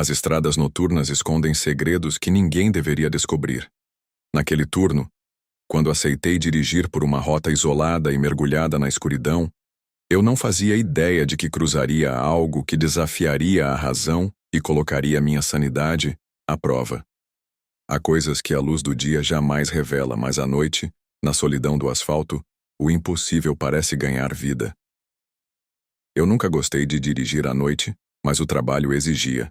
As estradas noturnas escondem segredos que ninguém deveria descobrir. Naquele turno, quando aceitei dirigir por uma rota isolada e mergulhada na escuridão, eu não fazia ideia de que cruzaria algo que desafiaria a razão e colocaria minha sanidade à prova. Há coisas que a luz do dia jamais revela, mas à noite, na solidão do asfalto, o impossível parece ganhar vida. Eu nunca gostei de dirigir à noite, mas o trabalho exigia.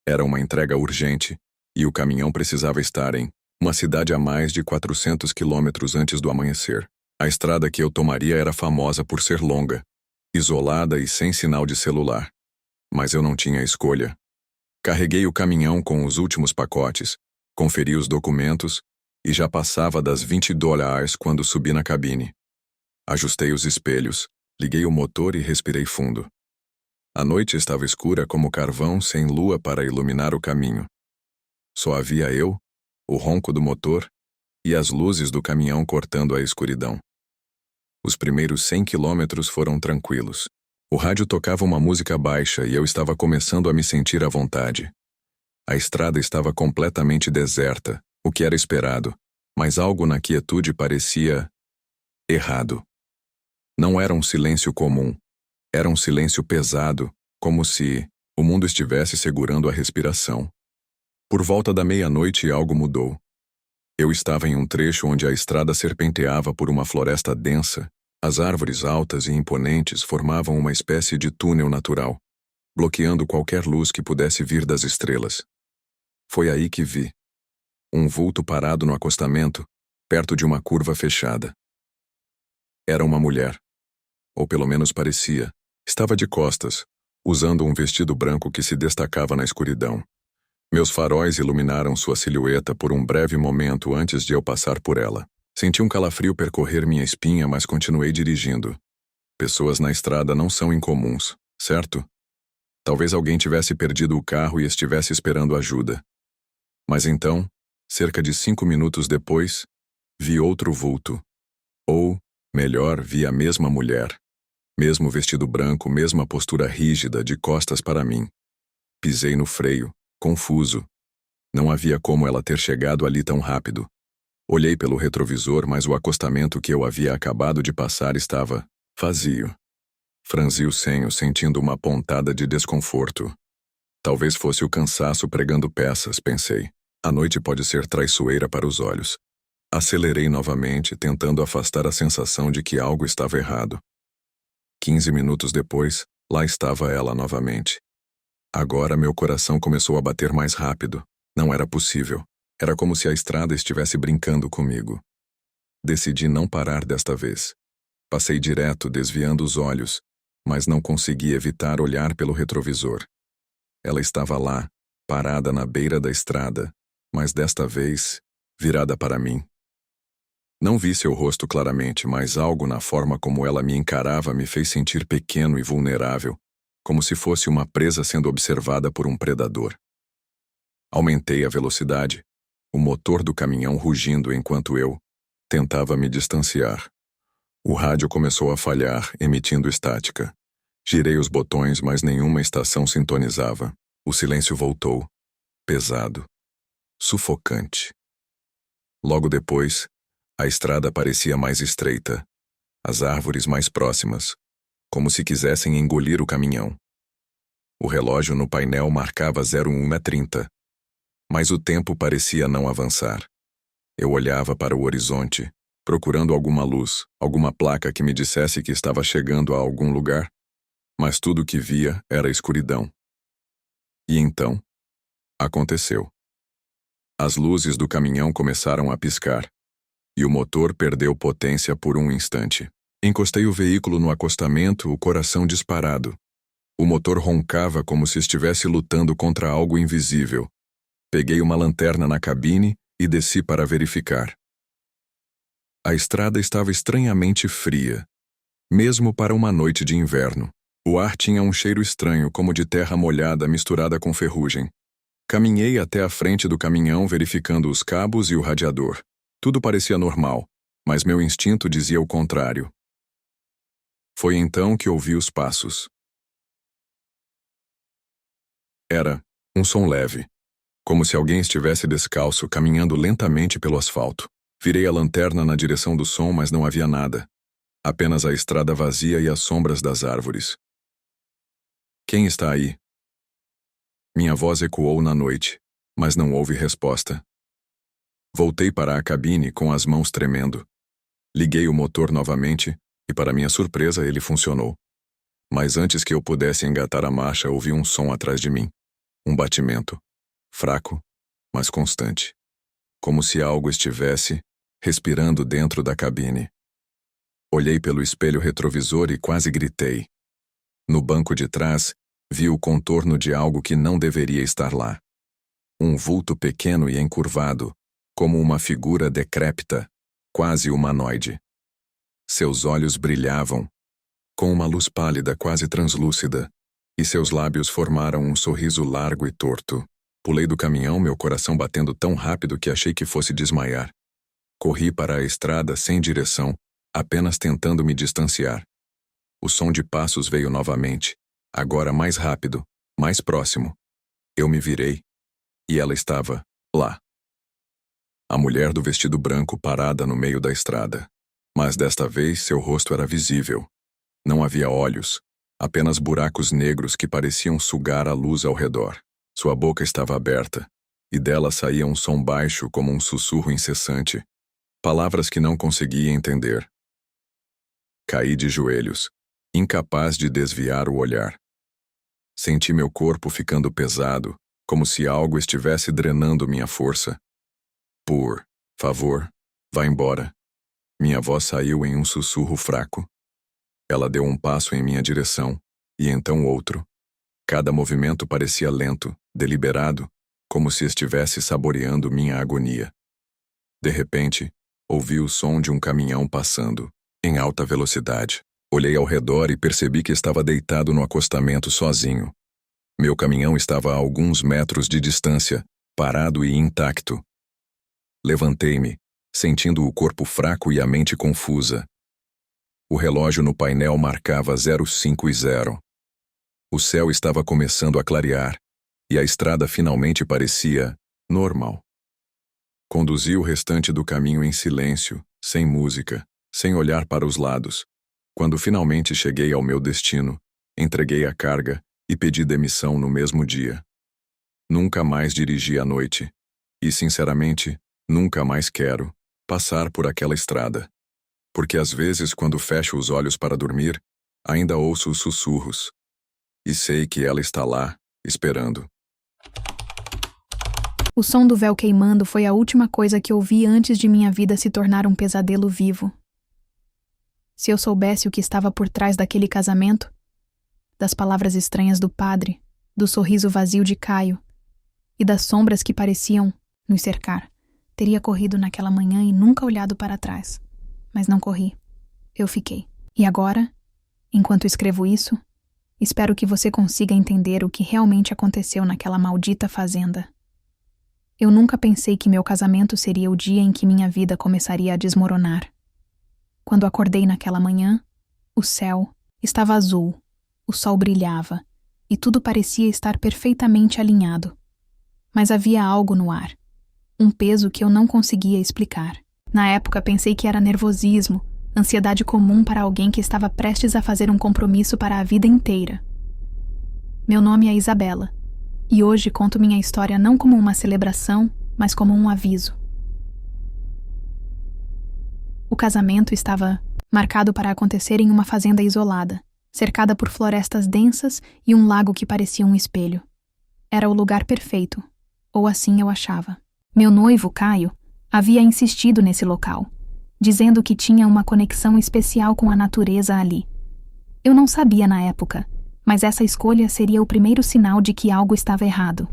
Era uma entrega urgente, e o caminhão precisava estar em uma cidade a mais de 400 quilômetros antes do amanhecer. A estrada que eu tomaria era famosa por ser longa, isolada e sem sinal de celular. Mas eu não tinha escolha. Carreguei o caminhão com os últimos pacotes, conferi os documentos e já passava das $20 quando subi na cabine. Ajustei os espelhos, liguei o motor e respirei fundo. A noite estava escura como carvão sem lua para iluminar o caminho. Só havia eu, o ronco do motor e as luzes do caminhão cortando a escuridão. Os primeiros 100 quilômetros foram tranquilos. O rádio tocava uma música baixa e eu estava começando a me sentir à vontade. A estrada estava completamente deserta, o que era esperado, mas algo na quietude parecia errado. Não era um silêncio comum. Era um silêncio pesado, como se o mundo estivesse segurando a respiração. Por volta da meia-noite algo mudou. Eu estava em um trecho onde a estrada serpenteava por uma floresta densa. As árvores altas e imponentes formavam uma espécie de túnel natural, bloqueando qualquer luz que pudesse vir das estrelas. Foi aí que vi um vulto parado no acostamento, perto de uma curva fechada. Era uma mulher. Ou pelo menos parecia. Estava de costas, usando um vestido branco que se destacava na escuridão. Meus faróis iluminaram sua silhueta por um breve momento antes de eu passar por ela. Senti um calafrio percorrer minha espinha, mas continuei dirigindo. Pessoas na estrada não são incomuns, certo? Talvez alguém tivesse perdido o carro e estivesse esperando ajuda. Mas então, cerca de 5 minutos depois, vi outro vulto. Ou, melhor, vi a mesma mulher. Mesmo vestido branco, mesma postura rígida, de costas para mim. Pisei no freio, confuso. Não havia como ela ter chegado ali tão rápido. Olhei pelo retrovisor, mas o acostamento que eu havia acabado de passar estava vazio. Franzi o senho, sentindo uma pontada de desconforto. Talvez fosse o cansaço pregando peças, pensei. A noite pode ser traiçoeira para os olhos. Acelerei novamente, tentando afastar a sensação de que algo estava errado. 15 minutos depois, lá estava ela novamente. Agora meu coração começou a bater mais rápido. Não era possível. Era como se a estrada estivesse brincando comigo. Decidi não parar desta vez. Passei direto, desviando os olhos, mas não consegui evitar olhar pelo retrovisor. Ela estava lá, parada na beira da estrada, mas desta vez, virada para mim. Não vi seu rosto claramente, mas algo na forma como ela me encarava me fez sentir pequeno e vulnerável, como se fosse uma presa sendo observada por um predador. Aumentei a velocidade, o motor do caminhão rugindo enquanto eu tentava me distanciar. O rádio começou a falhar, emitindo estática. Girei os botões, mas nenhuma estação sintonizava. O silêncio voltou, pesado, sufocante. Logo depois, a estrada parecia mais estreita, as árvores mais próximas, como se quisessem engolir o caminhão. O relógio no painel marcava 01:30, mas o tempo parecia não avançar. Eu olhava para o horizonte, procurando alguma luz, alguma placa que me dissesse que estava chegando a algum lugar, mas tudo o que via era escuridão. E então, aconteceu. As luzes do caminhão começaram a piscar, e o motor perdeu potência por um instante. Encostei o veículo no acostamento, o coração disparado. O motor roncava como se estivesse lutando contra algo invisível. Peguei uma lanterna na cabine e desci para verificar. A estrada estava estranhamente fria, mesmo para uma noite de inverno. O ar tinha um cheiro estranho, como de terra molhada misturada com ferrugem. Caminhei até a frente do caminhão verificando os cabos e o radiador. Tudo parecia normal, mas meu instinto dizia o contrário. Foi então que ouvi os passos. Era Um som leve, como se alguém estivesse descalço, caminhando lentamente pelo asfalto. Virei a lanterna na direção do som, mas não havia nada. Apenas a estrada vazia e as sombras das árvores. Quem está aí? Minha voz ecoou na noite, mas não houve resposta. Voltei para a cabine com as mãos tremendo. Liguei o motor novamente e, para minha surpresa, ele funcionou. Mas antes que eu pudesse engatar a marcha, ouvi um som atrás de mim. Um batimento. Fraco, mas constante. Como se algo estivesse respirando dentro da cabine. Olhei pelo espelho retrovisor e quase gritei. No banco de trás, vi o contorno de algo que não deveria estar lá. Um vulto pequeno e encurvado, como uma figura decrépita, quase humanoide. Seus olhos brilhavam, com uma luz pálida quase translúcida, e seus lábios formaram um sorriso largo e torto. Pulei do caminhão, meu coração batendo tão rápido que achei que fosse desmaiar. Corri para a estrada sem direção, apenas tentando me distanciar. O som de passos veio novamente, agora mais rápido, mais próximo. Eu me virei, e ela estava lá. A mulher do vestido branco parada no meio da estrada. Mas desta vez seu rosto era visível. Não havia olhos, apenas buracos negros que pareciam sugar a luz ao redor. Sua boca estava aberta, e dela saía um som baixo como um sussurro incessante. Palavras que não conseguia entender. Caí de joelhos, incapaz de desviar o olhar. Senti meu corpo ficando pesado, como se algo estivesse drenando minha força. Por favor, vá embora. Minha voz saiu em um sussurro fraco. Ela deu um passo em minha direção, e então outro. Cada movimento parecia lento, deliberado, como se estivesse saboreando minha agonia. De repente, ouvi o som de um caminhão passando, em alta velocidade. Olhei ao redor e percebi que estava deitado no acostamento sozinho. Meu caminhão estava a alguns metros de distância, parado e intacto. Levantei-me, sentindo o corpo fraco e a mente confusa. O relógio no painel marcava 050. O céu estava começando a clarear, e a estrada finalmente parecia normal. Conduzi o restante do caminho em silêncio, sem música, sem olhar para os lados. Quando finalmente cheguei ao meu destino, entreguei a carga e pedi demissão no mesmo dia. Nunca mais dirigi à noite, e, sinceramente, nunca mais quero passar por aquela estrada. Porque às vezes, quando fecho os olhos para dormir, ainda ouço os sussurros. E sei que ela está lá, esperando. O som do véu queimando foi a última coisa que ouvi antes de minha vida se tornar um pesadelo vivo. Se eu soubesse o que estava por trás daquele casamento, das palavras estranhas do padre, do sorriso vazio de Caio e das sombras que pareciam nos cercar, teria corrido naquela manhã e nunca olhado para trás. Mas não corri. Eu fiquei. E agora, enquanto escrevo isso, espero que você consiga entender o que realmente aconteceu naquela maldita fazenda. Eu nunca pensei que meu casamento seria o dia em que minha vida começaria a desmoronar. Quando acordei naquela manhã, o céu estava azul, o sol brilhava, e tudo parecia estar perfeitamente alinhado. Mas havia algo no ar, um peso que eu não conseguia explicar. Na época pensei que era nervosismo, ansiedade comum para alguém que estava prestes a fazer um compromisso para a vida inteira. Meu nome é Isabela, e hoje conto minha história não como uma celebração, mas como um aviso. O casamento estava marcado para acontecer em uma fazenda isolada, cercada por florestas densas e um lago que parecia um espelho. Era o lugar perfeito, ou assim eu achava. Meu noivo, Caio, havia insistido nesse local, dizendo que tinha uma conexão especial com a natureza ali. Eu não sabia na época, mas essa escolha seria o primeiro sinal de que algo estava errado.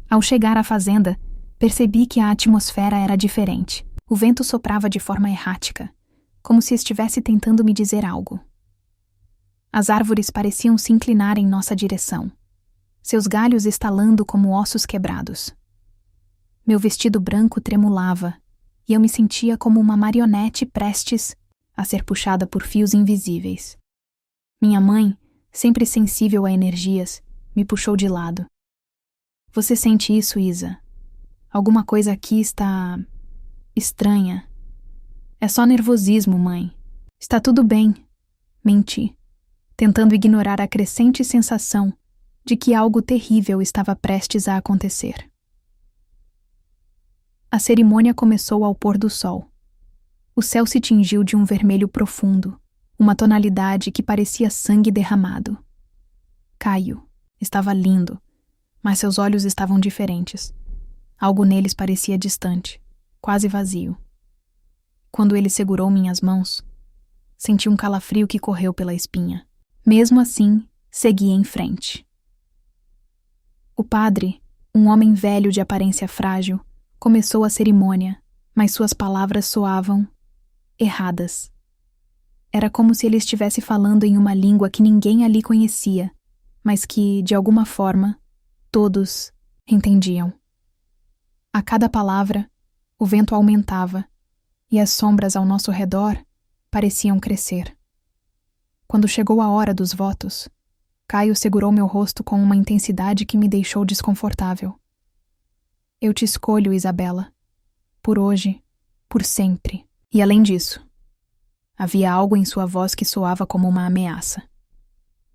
Ao chegar à fazenda, percebi que a atmosfera era diferente. O vento soprava de forma errática, como se estivesse tentando me dizer algo. As árvores pareciam se inclinar em nossa direção, seus galhos estalando como ossos quebrados. Meu vestido branco tremulava, e eu me sentia como uma marionete prestes a ser puxada por fios invisíveis. Minha mãe, sempre sensível a energias, me puxou de lado. Você sente isso, Isa? Alguma coisa aqui está estranha. É só nervosismo, mãe. Está tudo bem. Menti, tentando ignorar a crescente sensação de que algo terrível estava prestes a acontecer. A cerimônia começou ao pôr do sol. O céu se tingiu de um vermelho profundo, uma tonalidade que parecia sangue derramado. Caio estava lindo, mas seus olhos estavam diferentes. Algo neles parecia distante, quase vazio. Quando ele segurou minhas mãos, senti um calafrio que correu pela espinha. Mesmo assim, segui em frente. O padre, um homem velho de aparência frágil, começou a cerimônia, mas suas palavras soavam erradas. Era como se ele estivesse falando em uma língua que ninguém ali conhecia, mas que, de alguma forma, todos entendiam. A cada palavra, o vento aumentava e as sombras ao nosso redor pareciam crescer. Quando chegou a hora dos votos, Caio segurou meu rosto com uma intensidade que me deixou desconfortável. Eu te escolho, Isabela. Por hoje, por sempre. E além disso, havia algo em sua voz que soava como uma ameaça.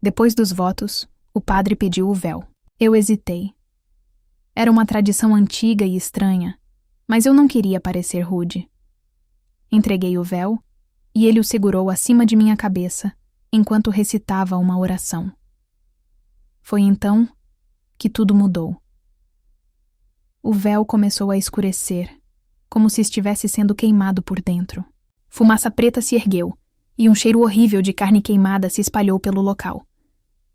Depois dos votos, o padre pediu o véu. Eu hesitei. Era uma tradição antiga e estranha, mas eu não queria parecer rude. Entreguei o véu e ele o segurou acima de minha cabeça enquanto recitava uma oração. Foi então que tudo mudou. O véu começou a escurecer, como se estivesse sendo queimado por dentro. Fumaça preta se ergueu, e um cheiro horrível de carne queimada se espalhou pelo local.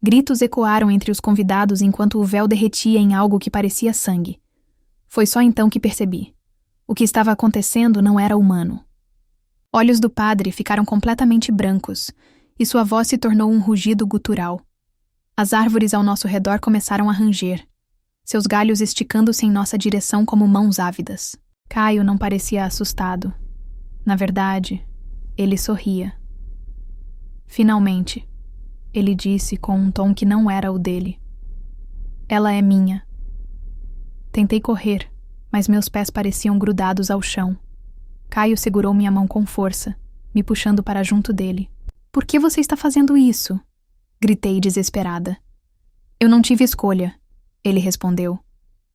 Gritos ecoaram entre os convidados enquanto o véu derretia em algo que parecia sangue. Foi só então que percebi. O que estava acontecendo não era humano. Olhos do padre ficaram completamente brancos, e sua voz se tornou um rugido gutural. As árvores ao nosso redor começaram a ranger, seus galhos esticando-se em nossa direção como mãos ávidas. Caio não parecia assustado. Na verdade, ele sorria. Finalmente, ele disse com um tom que não era o dele. Ela é minha. Tentei correr, mas meus pés pareciam grudados ao chão. Caio segurou minha mão com força, me puxando para junto dele. Por que você está fazendo isso? Gritei desesperada. Eu não tive escolha, ele respondeu.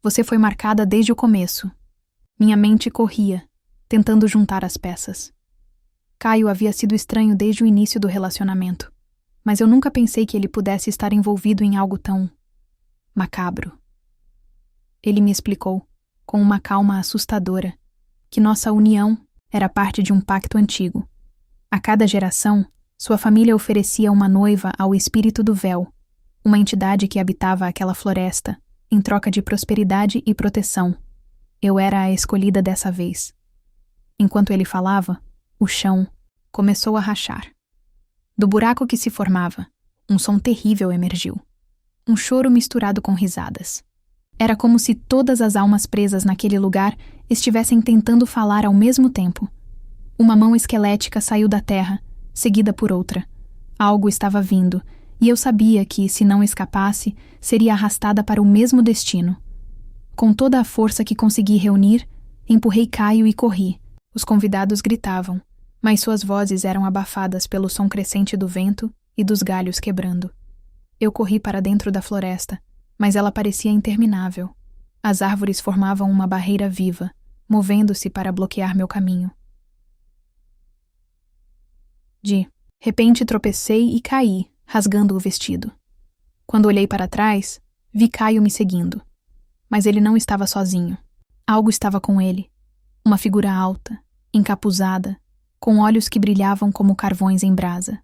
Você foi marcada desde o começo. Minha mente corria, tentando juntar as peças. Caio havia sido estranho desde o início do relacionamento, mas eu nunca pensei que ele pudesse estar envolvido em algo tão macabro. Ele me explicou, com uma calma assustadora, que nossa união era parte de um pacto antigo. A cada geração, sua família oferecia uma noiva ao espírito do véu, uma entidade que habitava aquela floresta, em troca de prosperidade e proteção. Eu era a escolhida dessa vez. Enquanto ele falava, o chão começou a rachar. Do buraco que se formava, um som terrível emergiu. Um choro misturado com risadas. Era como se todas as almas presas naquele lugar estivessem tentando falar ao mesmo tempo. Uma mão esquelética saiu da terra, seguida por outra. Algo estava vindo, e eu sabia que, se não escapasse, seria arrastada para o mesmo destino. Com toda a força que consegui reunir, empurrei Caio e corri. Os convidados gritavam, mas suas vozes eram abafadas pelo som crescente do vento e dos galhos quebrando. Eu corri para dentro da floresta, mas ela parecia interminável. As árvores formavam uma barreira viva, movendo-se para bloquear meu caminho. De repente tropecei e caí, rasgando o vestido. Quando olhei para trás, vi Caio me seguindo. Mas ele não estava sozinho. Algo estava com ele. Uma figura alta, encapuzada, com olhos que brilhavam como carvões em brasa.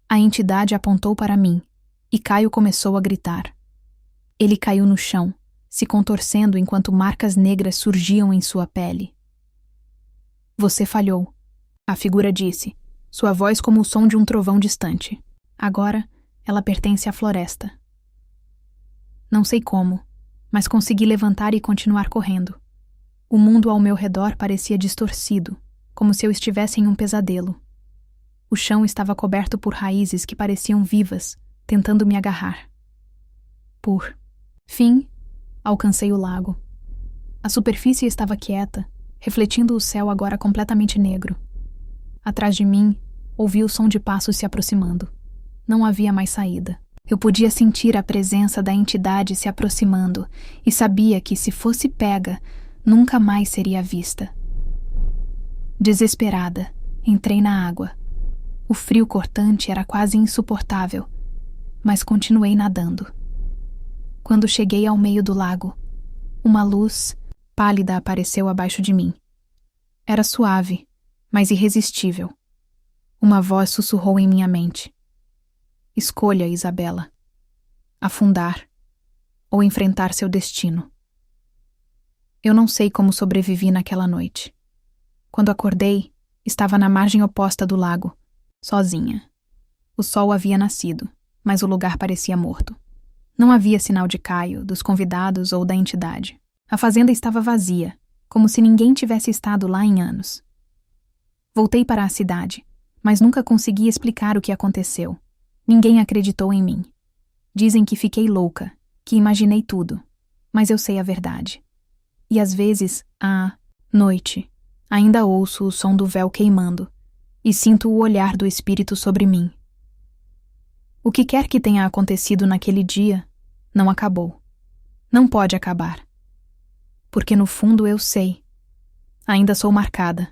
A entidade apontou para mim, e Caio começou a gritar. Ele caiu no chão, se contorcendo enquanto marcas negras surgiam em sua pele. Você falhou, a figura disse, sua voz como o som de um trovão distante. Agora, ela pertence à floresta. Não sei como, mas consegui levantar e continuar correndo. O mundo ao meu redor parecia distorcido, como se eu estivesse em um pesadelo. O chão estava coberto por raízes que pareciam vivas, tentando me agarrar. Por fim, alcancei o lago. A superfície estava quieta, refletindo o céu agora completamente negro. Atrás de mim, ouvi o som de passos se aproximando. Não havia mais saída. Eu podia sentir a presença da entidade se aproximando e sabia que, se fosse pega, nunca mais seria vista. Desesperada, entrei na água. O frio cortante era quase insuportável, mas continuei nadando. Quando cheguei ao meio do lago, uma luz pálida apareceu abaixo de mim. Era suave, mas irresistível. Uma voz sussurrou em minha mente. Escolha, Isabela. Afundar ou enfrentar seu destino. Eu não sei como sobrevivi naquela noite. Quando acordei, estava na margem oposta do lago, sozinha. O sol havia nascido, mas o lugar parecia morto. Não havia sinal de Caio, dos convidados ou da entidade. A fazenda estava vazia, como se ninguém tivesse estado lá em anos. Voltei para a cidade, mas nunca consegui explicar o que aconteceu. Ninguém acreditou em mim. Dizem que fiquei louca, que imaginei tudo, mas eu sei a verdade. E às vezes, à noite, ainda ouço o som do véu queimando e sinto o olhar do espírito sobre mim. O que quer que tenha acontecido naquele dia, não acabou. Não pode acabar. Porque no fundo eu sei. Ainda sou marcada.